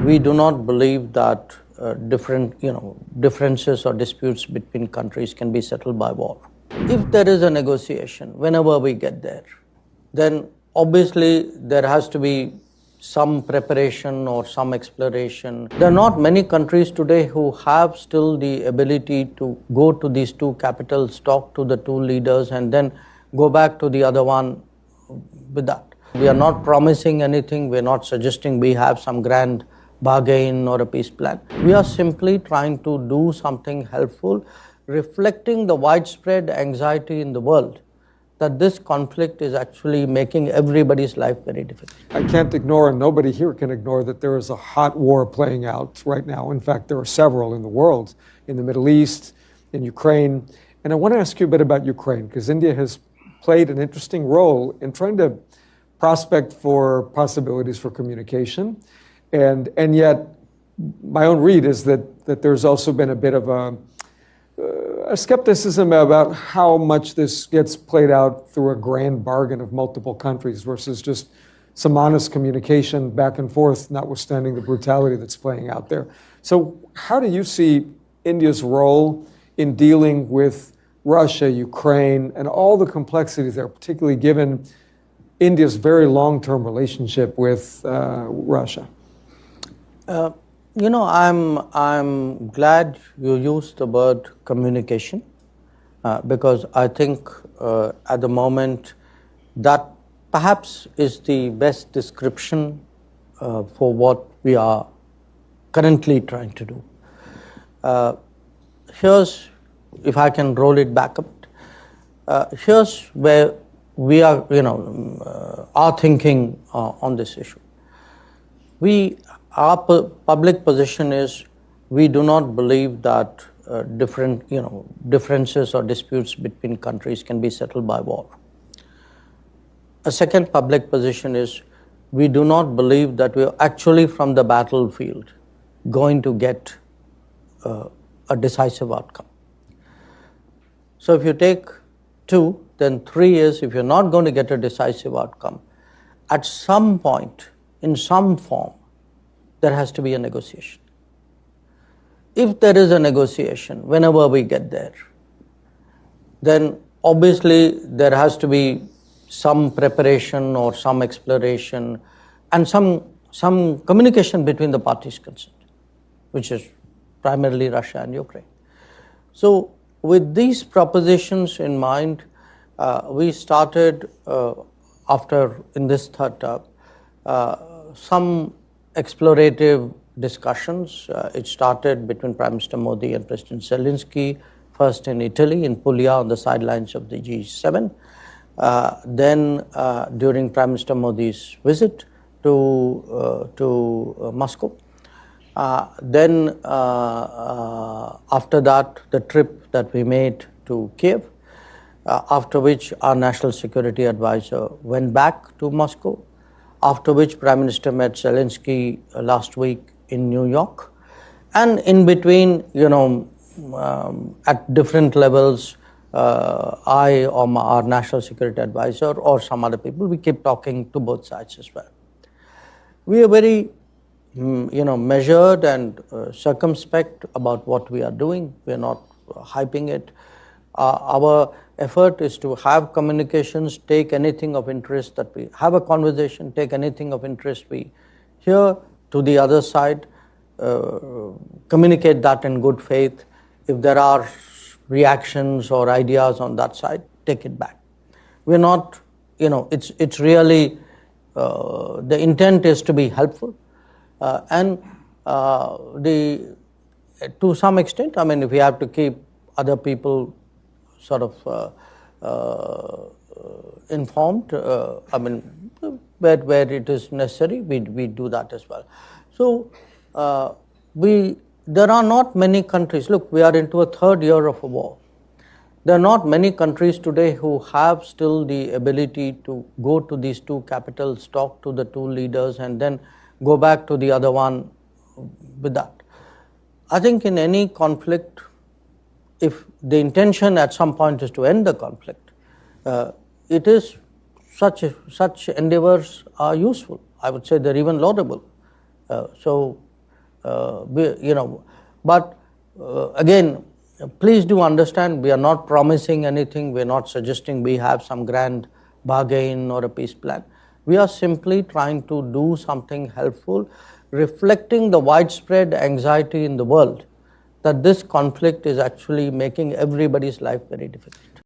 we do not believe that differences or disputes between countries can be settled by war. If there is a negotiation, whenever we get there, then obviously there has to be some preparation or some exploration. There are not many countries today who have still the ability to go to these two capitals, talk to the two leaders, and then go back to the other one with that. We are not promising anything. We are not suggesting we have some grand bargain or a peace plan. We are simply trying to do something helpful, reflecting the widespread anxiety in the world that this conflict is actually making everybody's life very difficult. I can't ignore, and nobody here can ignore, that there is a hot war playing out right now. In fact, there are several in the world, in the Middle East, in Ukraine. And I want to ask you a bit about Ukraine, because India has played an interesting role in trying to prospect for possibilities for communication. And yet, my own read is that there's also been a bit of a skepticism about how much this gets played out through a grand bargain of multiple countries versus just some honest communication back and forth, notwithstanding the brutality that's playing out there. So how do you see India's role in dealing with Russia, Ukraine, and all the complexities there, particularly given India's very long-term relationship with Russia? I'm glad you used the word communication because I think at the moment that perhaps is the best description for what we are currently trying to do. Here's, if I can roll it back a bit, here's where we are, our thinking on this issue. Our public position is we do not believe that differences or disputes between countries can be settled by war. A second public position is we do not believe that we are actually from the battlefield going to get a decisive outcome. So if you take 2, then 3 is if you're not going to get a decisive outcome, at some point, in some form, there has to be a negotiation. If there is a negotiation, whenever we get there, then obviously there has to be some preparation or some exploration and some communication between the parties concerned, which is primarily Russia and Ukraine. So with these propositions in mind, we started in this third term, some explorative discussions. It started between Prime Minister Modi and President Zelensky, first in Italy, in Puglia, on the sidelines of the G7. Then during Prime Minister Modi's visit to Moscow. Then after that, the trip that we made to Kiev, after which our National Security Advisor went back to Moscow, after which Prime Minister met Zelensky last week in New York. And in between, at different levels, I or our National Security Advisor or some other people, we keep talking to both sides as well. We are very, measured and circumspect about what we are doing. We are not hyping it. Our effort is to have communications, take anything of interest that we have a conversation, take anything of interest we hear to the other side, communicate that in good faith. If there are reactions or ideas on that side, take it back. We're not, it's really, the intent is to be helpful. To some extent, if we have to keep other people sort of informed, where it is necessary, we do that as well. So there are not many countries. Look, we are into a third year of a war. There are not many countries today who have still the ability to go to these two capitals, talk to the two leaders, and then go back to the other one with that. I think in any conflict, if the intention at some point is to end the conflict, it is such endeavors are useful. I would say they're even laudable. So But again, please do understand, we are not promising anything. We are not suggesting we have some grand bargain or a peace plan. We are simply trying to do something helpful, reflecting the widespread anxiety in the world that this conflict is actually making everybody's life very difficult.